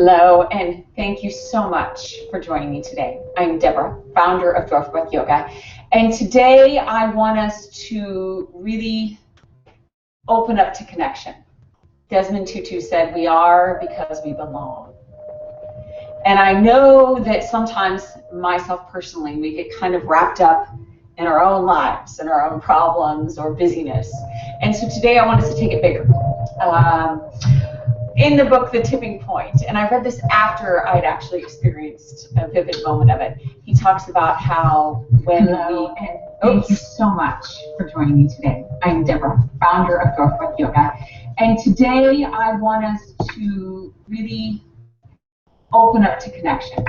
Hello, and thank you so much for joining me today. I'm Deborah, founder of JoyfulBreath Yoga, and today I want us to really open up to connection. Desmond Tutu said, "We are because we belong." And I know that sometimes, myself personally, we get kind of wrapped up in our own lives and our own problems or busyness. And so today I want us to take it bigger. In the book, The Tipping Point, and I read this after I'd actually experienced a vivid moment of it, he talks about how when Thank you so much for joining me today. I'm Deborah, founder of JoyfulBreath Yoga, and today I want us to really open up to connection.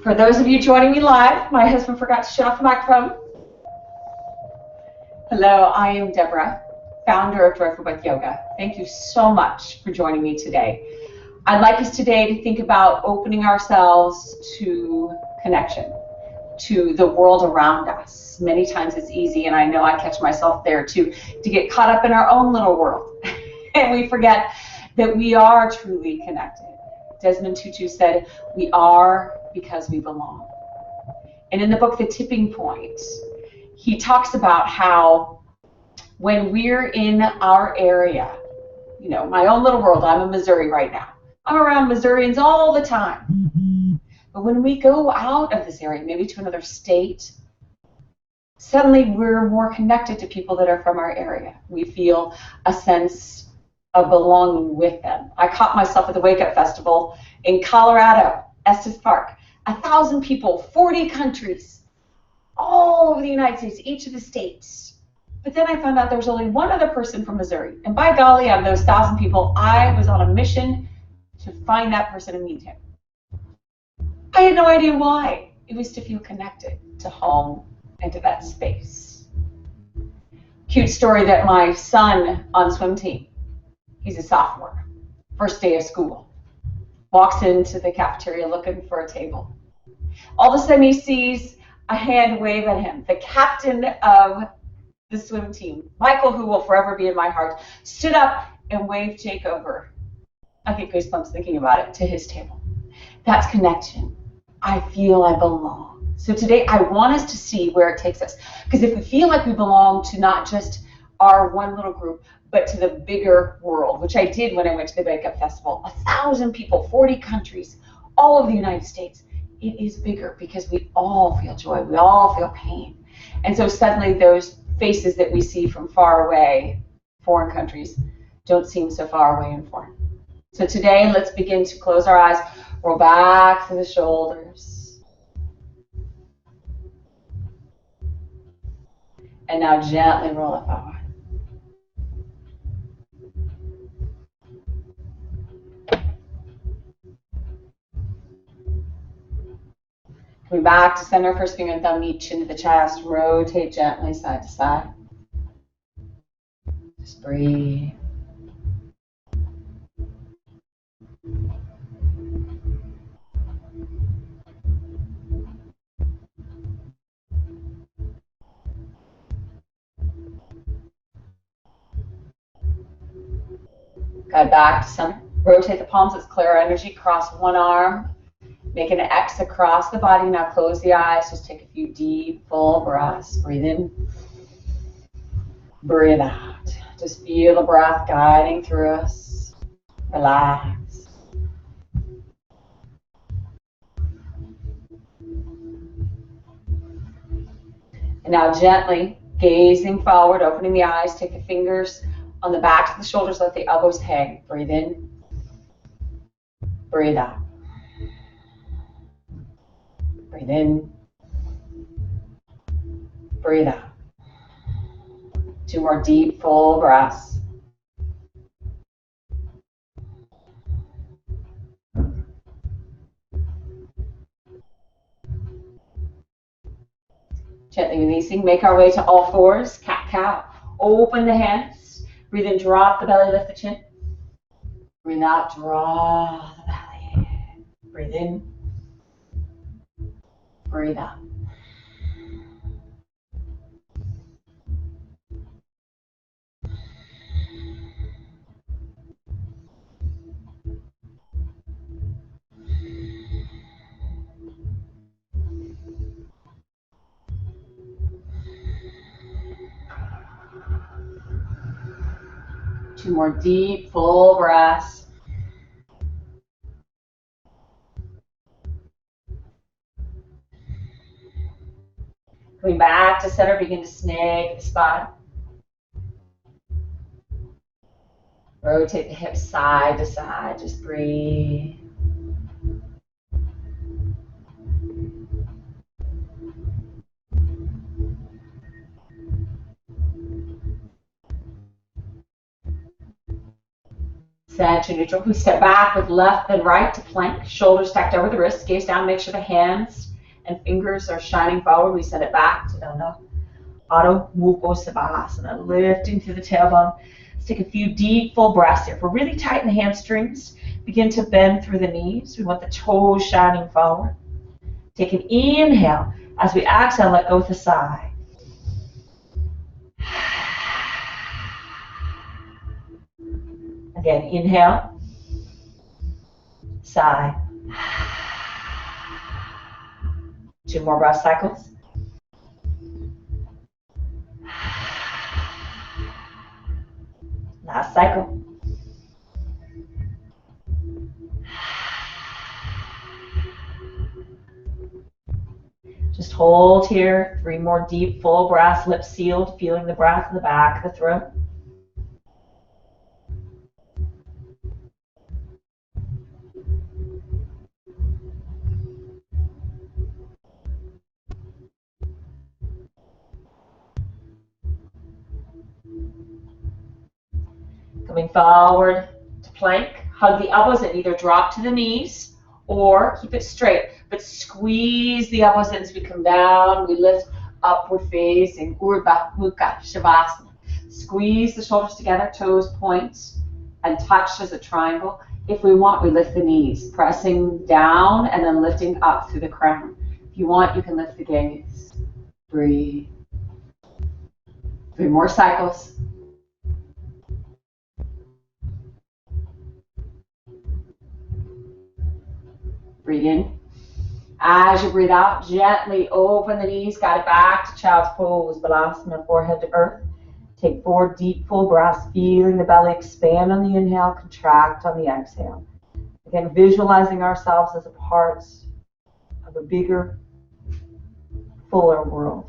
For those of you joining me live, my husband forgot to shut off the microphone. Hello, I am Deborah, founder of JoyfulBreath Yoga. Thank you so much for joining me today. I'd like us today to think about opening ourselves to connection, to the world around us. Many times it's easy, and I know I catch myself there too, to get caught up in our own little world. And we forget that we are truly connected. Desmond Tutu said, "We are because we belong." And in the book, The Tipping Point, he talks about how when we're in our area, you know, my own little world, I'm in Missouri right now. I'm around Missourians all the time. But when we go out of this area, maybe to another state, suddenly we're more connected to people that are from our area. We feel a sense of belonging with them. I caught myself at the Wake Up Festival in Colorado, Estes Park. 1,000 people, 40 countries, all over the United States, each of the states. But then I found out there was only one other person from Missouri. And by golly, out of those 1,000 people, I was on a mission to find that person and meet him. I had no idea why. It was to feel connected to home and to that space. Cute story that my son on swim team, he's a sophomore, first day of school, walks into the cafeteria looking for a table. All of a sudden he sees a hand wave at him. The captain of the swim team, Michael, who will forever be in my heart, stood up and waved Jake over. I get goosebumps thinking about it, to his table. That's connection. I feel I belong. So today I want us to see where it takes us. Because if we feel like we belong to not just our one little group, but to the bigger world, which I did when I went to the Wake Up Festival, 1,000 people, 40 countries, all over the United States, it is bigger because we all feel joy, we all feel pain. And so suddenly those faces that we see from far away, foreign countries, don't seem so far away and foreign. So today, let's begin to close our eyes, roll back to the shoulders. And now gently roll it forward. Coming back to center, first finger and thumb each into the chest, rotate gently side to side. Just breathe. Guide back to center. Rotate the palms, let's clear our energy, cross one arm. Make an X across the body. Now close the eyes. Just take a few deep, full breaths. Breathe in. Breathe out. Just feel the breath guiding through us. Relax. And now gently, gazing forward, opening the eyes. Take the fingers on the backs of the shoulders. Let the elbows hang. Breathe in. Breathe out. Breathe in. Breathe out. 2 more deep, full breaths. Gently releasing. Make our way to all fours. Cat-cow. Open the hands. Breathe in, drop the belly, lift the chin. Breathe out, draw the belly. Breathe in. Breathe out. 2 more deep, full breaths. Coming back to center, begin to snake the spine. Rotate the hips side to side, just breathe. Center neutral. We step back with left and right to plank. Shoulders stacked over the wrists. Gaze down. Make sure the hands and fingers are shining forward. We send it back to Dana. Adho Mukha Savasana. Lifting through the tailbone. Let's take a few deep, full breaths here. If we're really tight in the hamstrings, begin to bend through the knees. We want the toes shining forward. Take an inhale. As we exhale, let go with a sigh. Again, inhale, sigh. 2 more breath cycles. Last cycle. Just hold here. 3 more deep, full breaths, lips sealed, feeling the breath in the back of the throat. Coming forward to plank. Hug the elbows and either drop to the knees or keep it straight. But squeeze the elbows in as we come down. We lift upward facing Urdhva Mukha Shavasana. Squeeze the shoulders together, toes point and touch as a triangle. If we want, we lift the knees, pressing down and then lifting up through the crown. If you want, you can lift the gaze. Breathe. 3 more cycles. Breathe in. As you breathe out, gently open the knees, guide it back to child's pose, Balasana, forehead to earth. Take 4 deep, full breaths, feeling the belly expand on the inhale, contract on the exhale. Again, visualizing ourselves as a part of a bigger, fuller world.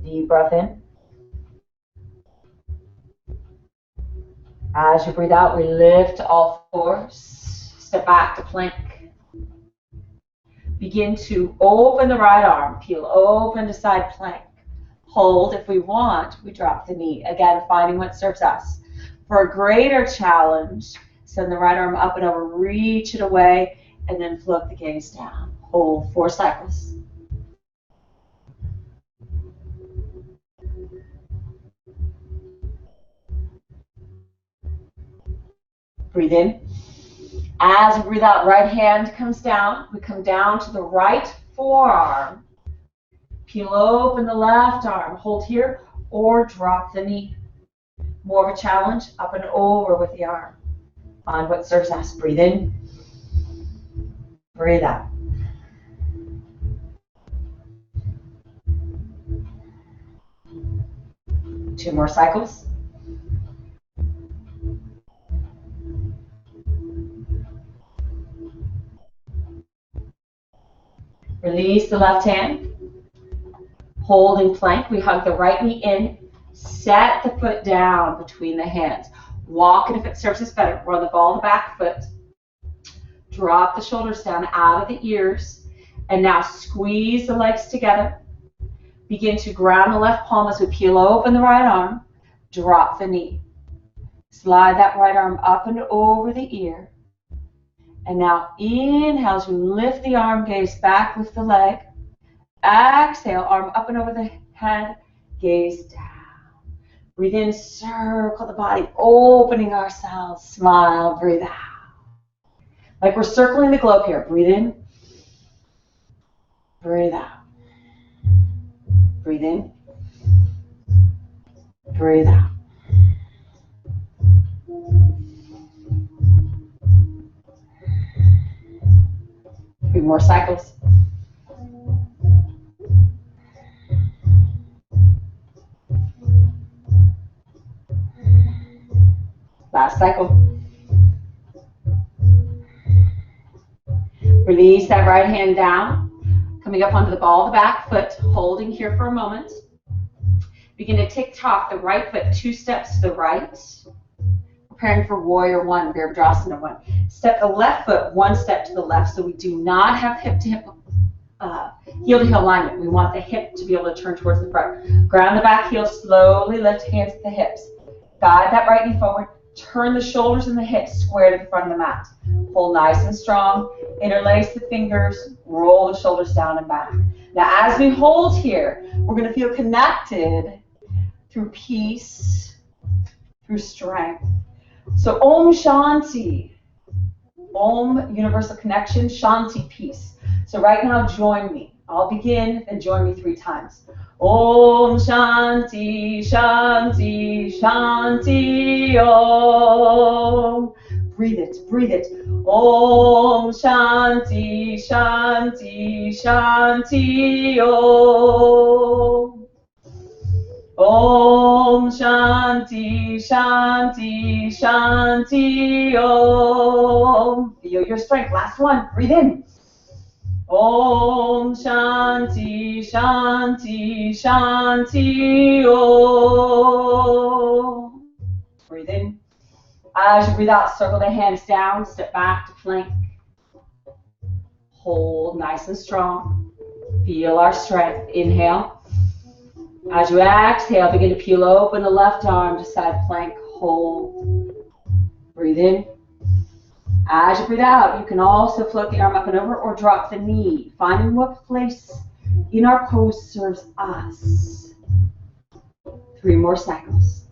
Deep breath in. As you breathe out, we lift to all fours. Step back to plank. Begin to open the right arm. Peel open to side plank. Hold. If we want, we drop the knee. Again, finding what serves us. For a greater challenge, send the right arm up and over. Reach it away and then float the gaze down. Hold 4 cycles. Breathe in. As we breathe out, right hand comes down. We come down to the right forearm. Peel open the left arm. Hold here or drop the knee. More of a challenge, up and over with the arm. Find what serves us. Breathe in. Breathe out. Two more cycles. Release the left hand. Hold in plank. We hug the right knee in. Set the foot down between the hands. Walk it if it serves us better. Run the ball to the back foot. Drop the shoulders down out of the ears. And now squeeze the legs together. Begin to ground the left palm as we peel open the right arm. Drop the knee. Slide that right arm up and over the ear. And now inhale as we lift the arm, gaze back, lift the leg. Exhale, arm up and over the head, gaze down. Breathe in, circle the body, opening ourselves, smile, breathe out. Like we're circling the globe here. Breathe in, breathe out. Breathe in, Breathe out. Three more cycles. Last cycle. Release that right hand down, coming up onto the ball of the back foot, holding here for a moment. Begin to tick-tock the right foot 2 steps to the right, preparing for warrior one, Virabhadrasana one. Step the left foot 1 step to the left, so we do not have hip-to-hip, heel-to-heel alignment. We want the hip to be able to turn towards the front. Ground the back heel, slowly lift hands at the hips. Guide that right knee forward. Turn the shoulders and the hips square to the front of the mat. Hold nice and strong. Interlace the fingers. Roll the shoulders down and back. Now, as we hold here, we're going to feel connected through peace, through strength. So, Om Shanti. Om, universal connection. Shanti, peace. So right now, join me. I'll begin, and join me 3 times. Om Shanti, Shanti, Shanti, Om. Breathe it, breathe it. Om Shanti, Shanti, Shanti, Om. Om Shanti, Shanti, Shanti, Om. Feel your strength. Last one. Breathe in. Om Shanti, Shanti, Shanti, Om. Breathe in. As you breathe out, circle the hands down, step back to plank. Hold nice and strong. Feel our strength. Inhale. As you exhale, begin to peel open the left arm to side plank. Hold. Breathe in. As you breathe out, you can also float the arm up and over or drop the knee, finding what place in our pose serves us. 3 more cycles.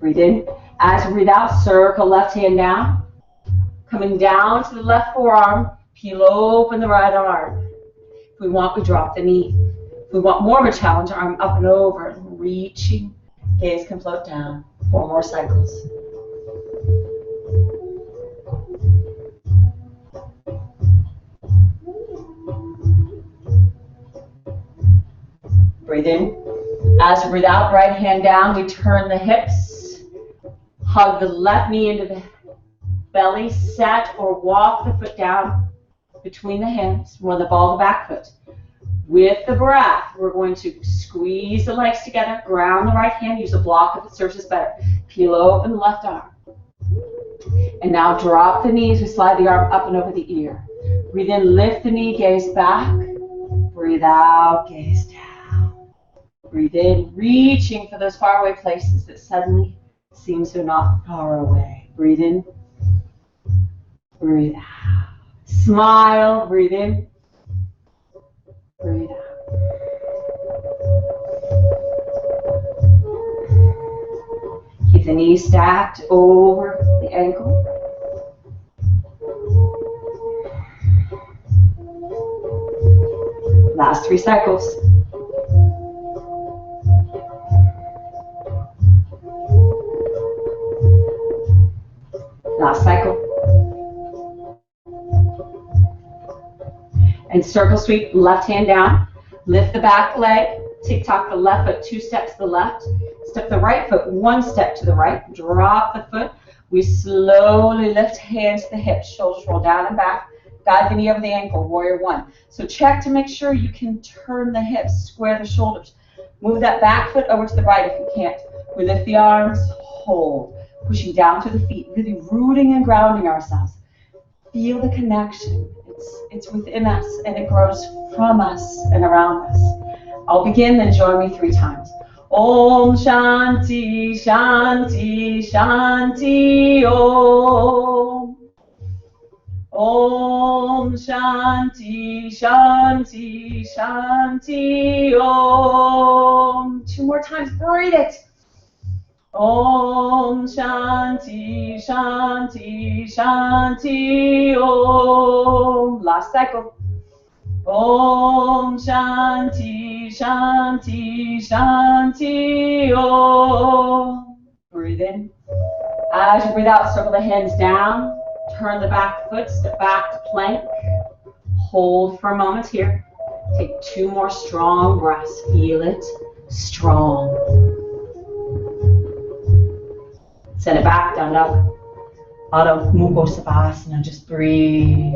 Breathe in. As you breathe out, circle left hand down. Coming down to the left forearm, peel open the right arm. If we want, we drop the knee. If we want more of a challenge, arm up and over, reaching, gaze can float down. 4 more cycles. Breathe in. As we breathe out, right hand down, we turn the hips, hug the left knee into the belly, set or walk the foot down between the hands, run the ball of the back foot. With the breath, we're going to squeeze the legs together, ground the right hand, use a block if it serves us better. Peel open the left arm. And now drop the knees, we slide the arm up and over the ear. Breathe in, lift the knee, gaze back. Breathe out, gaze down. Breathe in, reaching for those faraway places that suddenly seem so not far away. Breathe in. Breathe out. Smile, breathe in. Breathe out. Keep the knees stacked over the ankle. Last 3 cycles. Last cycle. And circle sweep, left hand down. Lift the back leg. Tick-tock the left foot 2 steps to the left. Step the right foot 1 step to the right. Drop the foot. We slowly lift hands to the hips. Shoulders roll down and back. Guide the knee over the ankle, warrior one. So check to make sure you can turn the hips, square the shoulders. Move that back foot over to the right if you can't. We lift the arms, hold. Pushing down through the feet, really rooting and grounding ourselves. Feel the connection. It's within us, and it grows from us and around us. I'll begin, then join me 3 times. Om Shanti, Shanti, Shanti, Om. Om Shanti, Shanti, Shanti, Om. 2 more times, breathe it. Om Shanti, Shanti, Shanti, Om. Last cycle. Om Shanti, Shanti, Shanti, Om. Breathe in. As you breathe out, circle the hands down. Turn the back foot, step back to plank. Hold for a moment here. Take 2 more strong breaths. Feel it. Strong. Send it back, down dog. Adho Mukha Savasana. Just breathe.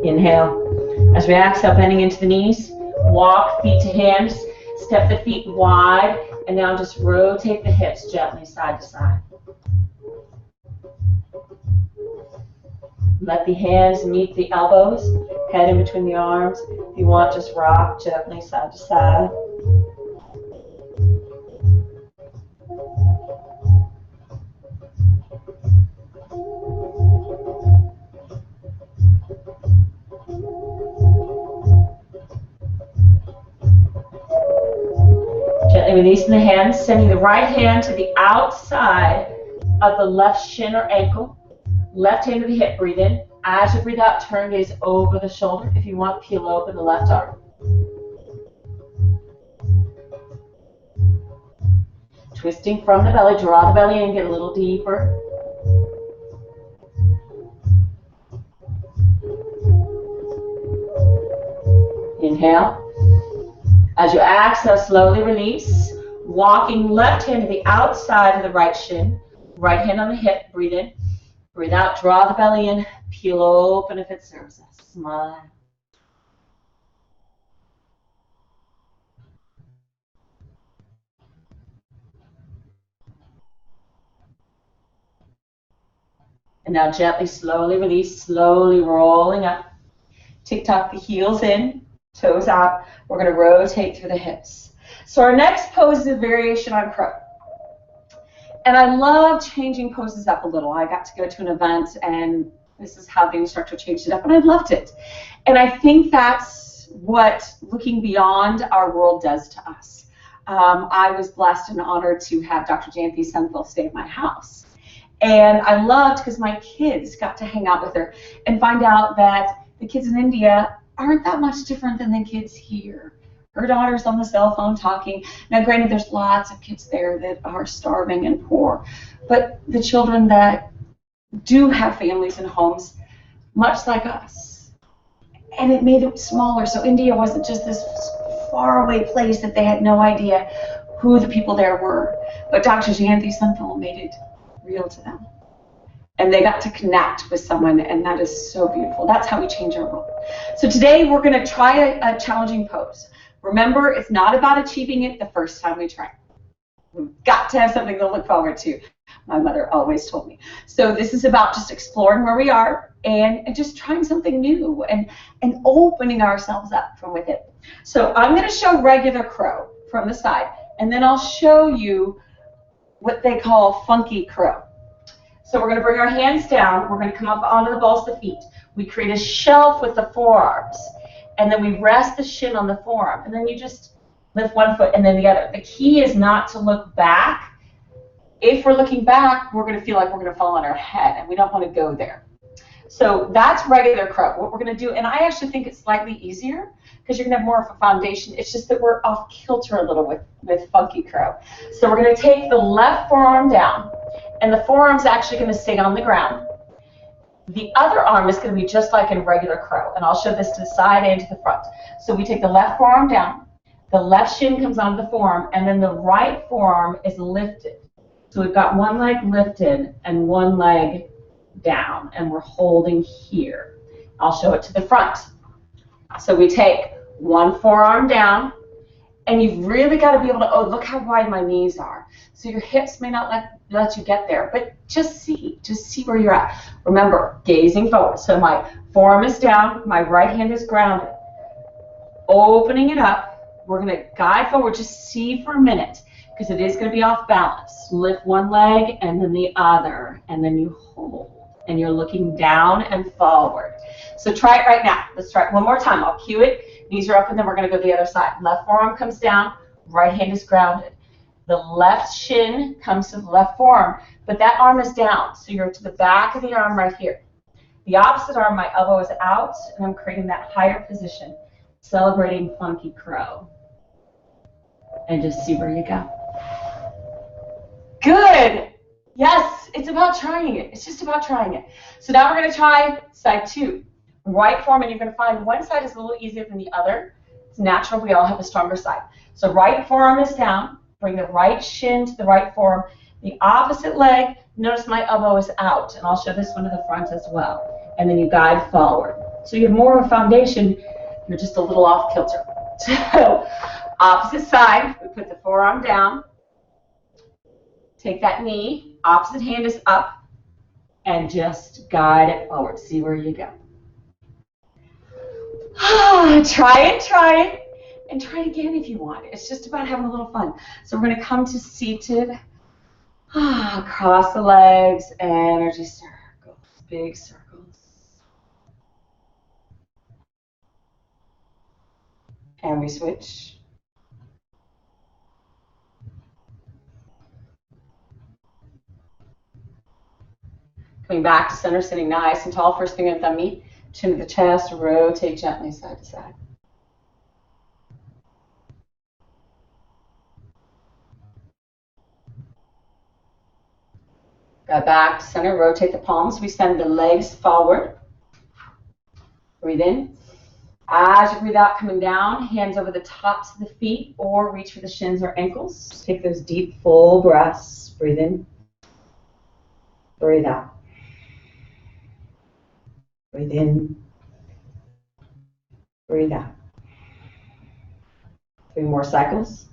Inhale. As we exhale, bending into the knees, walk feet to hands, step the feet wide, and now just rotate the hips gently side to side. Let the hands meet the elbows, head in between the arms. If you want, just rock gently side to side. Gently releasing the hands, sending the right hand to the outside of the left shin or ankle. Left hand to the hip, breathe in. As you breathe out, turn gaze over the shoulder. If you want, peel open the left arm. Twisting from the belly, draw the belly in, get a little deeper. Inhale. As you exhale, slowly release. Walking left hand to the outside of the right shin. Right hand on the hip, breathe in. Breathe out, draw the belly in, peel open if it serves us. Smile. And now gently, slowly release, slowly rolling up. Tick-tock the heels in, toes out. We're going to rotate through the hips. So our next pose is a variation on crow. And I love changing poses up a little. I got to go to an event, and this is how the instructor changed it up, and I loved it. And I think that's what looking beyond our world does to us. I was blessed and honored to have Dr. Jayanthi Senthil stay at my house. And I loved because my kids got to hang out with her and find out that the kids in India aren't that much different than the kids here. Her daughter's on the cell phone talking. Now, granted, there's lots of kids there that are starving and poor, but the children that do have families and homes, much like us, and it made it smaller. So India wasn't just this faraway place that they had no idea who the people there were. But Dr. Jayanthi Senthil made it real to them. And they got to connect with someone, and that is so beautiful. That's how we change our world. So today we're going to try a challenging pose. Remember, it's not about achieving it the first time we try. We've got to have something to look forward to. My mother always told me. So this is about just exploring where we are and just trying something new and opening ourselves up from within. So I'm going to show regular crow from the side, and then I'll show you what they call funky crow. So we're going to bring our hands down. We're going to come up onto the balls of the feet. We create a shelf with the forearms. And then we rest the shin on the forearm. And then you just lift one foot and then the other. The key is not to look back. If we're looking back, we're going to feel like we're going to fall on our head. And we don't want to go there. So that's regular crow. What we're going to do, and I actually think it's slightly easier because you're going to have more of a foundation. It's just that we're off kilter a little with funky crow. So we're going to take the left forearm down. And the forearm's actually going to stay on the ground. The other arm is going to be just like in regular crow, and I'll show this to the side and to the front. So we take the left forearm down, the left shin comes onto the forearm, and then the right forearm is lifted. So we've got one leg lifted and one leg down, and we're holding here. I'll show it to the front. So we take one forearm down, and you've really got to be able to, oh, look how wide my knees are. So your hips may not let you get there, but just see where you're at. Remember, gazing forward. So my forearm is down, my right hand is grounded. Opening it up, we're going to guide forward, just see for a minute. because it is going to be off balance. Lift one leg and then the other, and then you hold. And you're looking down and forward. So try it right now. Let's try it one more time. I'll cue it. Knees are up, and then we're going to go the other side. Left forearm comes down. Right hand is grounded. The left shin comes to the left forearm, but that arm is down. So you're to the back of the arm right here. The opposite arm, my elbow is out, and I'm creating that higher position, celebrating funky crow. And just see where you go. Good. Yes, it's about trying it. It's just about trying it. So now we're going to try side two. Right forearm, and you're going to find one side is a little easier than the other. It's natural. We all have a stronger side. So right forearm is down. Bring the right shin to the right forearm. The opposite leg, notice my elbow is out. And I'll show this one to the front as well. And then you guide forward. So you have more of a foundation. You're just a little off kilter. So opposite side, we put the forearm down. Take that knee, opposite hand is up, and just guide it forward. See where you go. Try it, and try it again if you want. It's just about having a little fun. So we're going to come to seated. Cross the legs, energy circles, big circles. And we switch. Coming back to center, sitting nice and tall. First finger and thumb meet. Chin to the chest. Rotate gently side to side. Got back to center. Rotate the palms. We send the legs forward. Breathe in. As you breathe out, coming down, hands over the tops of the feet or reach for the shins or ankles. Take those deep, full breaths. Breathe in. Breathe out. Breathe in. Breathe out. 3 more cycles.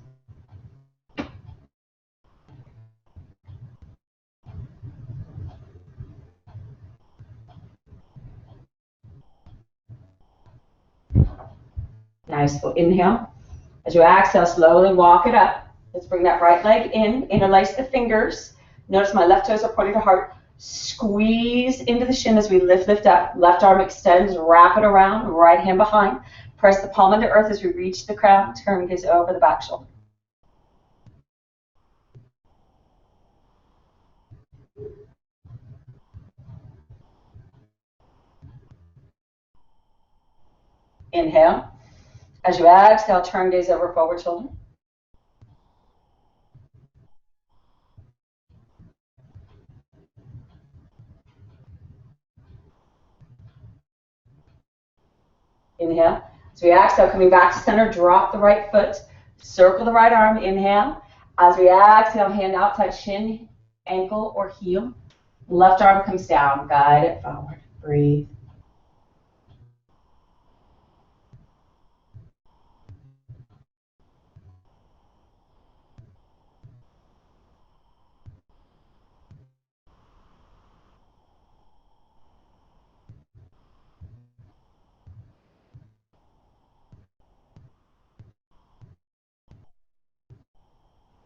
Nice full inhale. As you exhale, slowly walk it up. Let's bring that right leg in. Interlace the fingers. Notice my left toes are pointing to heart. Squeeze into the shin as we lift up. Left arm extends, wrap it around, right hand behind. Press the palm into earth as we reach the crown. Turn gaze over the back shoulder. Inhale. As you exhale, turn gaze over forward shoulder. Inhale. As we exhale, coming back to center, drop the right foot, circle the right arm, inhale. As we exhale, hand outside shin, ankle, or heel. Left arm comes down, guide it forward. Breathe.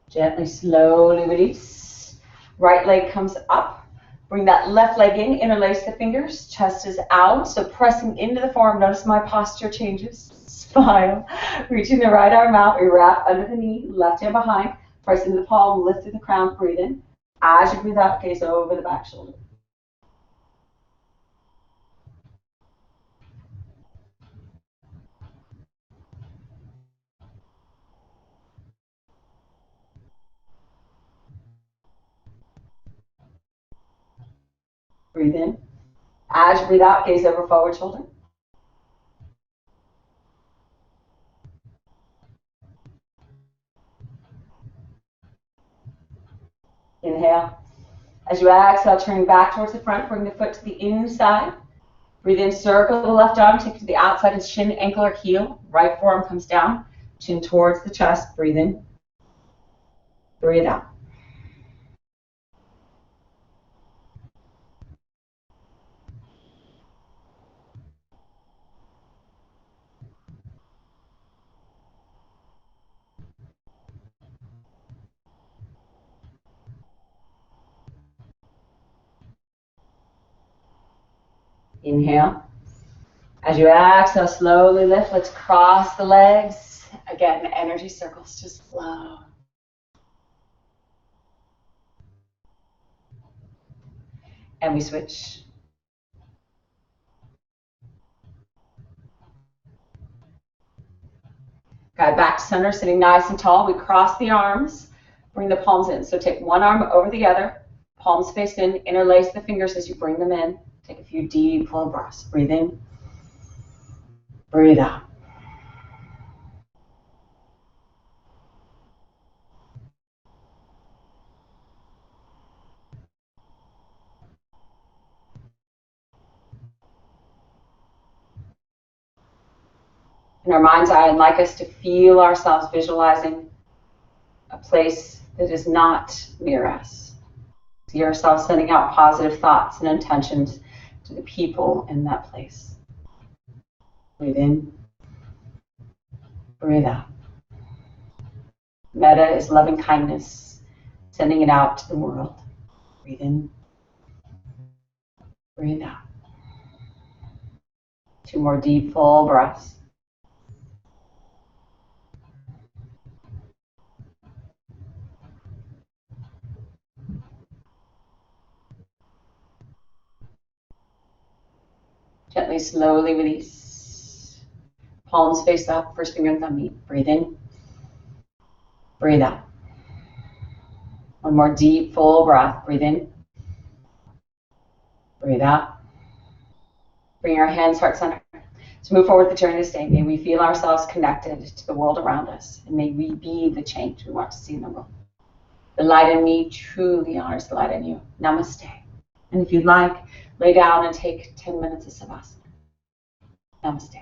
Gently, slowly release. Right leg comes up. Bring that left leg in, interlace the fingers. Chest is out, so pressing into the forearm. Notice my posture changes. Smile. Reaching the right arm out. We wrap under the knee, left hand behind. Press into the palm, lift through the crown, breathe in. As you breathe out, gaze over the back shoulder. Breathe in. As you breathe out, gaze over forward shoulder. Inhale. As you exhale, turning back towards the front, bring the foot to the inside. Breathe in, circle the left arm, take it to the outside as shin, ankle, or heel. Right forearm comes down, chin towards the chest. Breathe in. Breathe out. Inhale. As you exhale, slowly lift. Let's cross the legs. Again, energy circles just flow. And we switch. Got back to center, sitting nice and tall. We cross the arms, bring the palms in. So take one arm over the other, palms face in, interlace the fingers as you bring them in. Take a few deep, full breaths. Breathe in, breathe out. In our mind's eye, I'd like us to feel ourselves visualizing a place that is not near us. See ourselves sending out positive thoughts and intentions to the people in that place. Breathe in, breathe out. Metta is loving kindness, sending it out to the world. Breathe in, breathe out. 2 more deep, full breaths. Gently, slowly release. Palms face up, first finger and thumb meet. Breathe in, breathe out. 1 more deep, full breath. Breathe in, breathe out. Bring our hands heart center. To move forward the journey this day, may we feel ourselves connected to the world around us, and may we be the change we want to see in the world. The light in me truly honors the light in you. Namaste. And if you'd like, lay down and take 10 minutes of savasana. Namaste.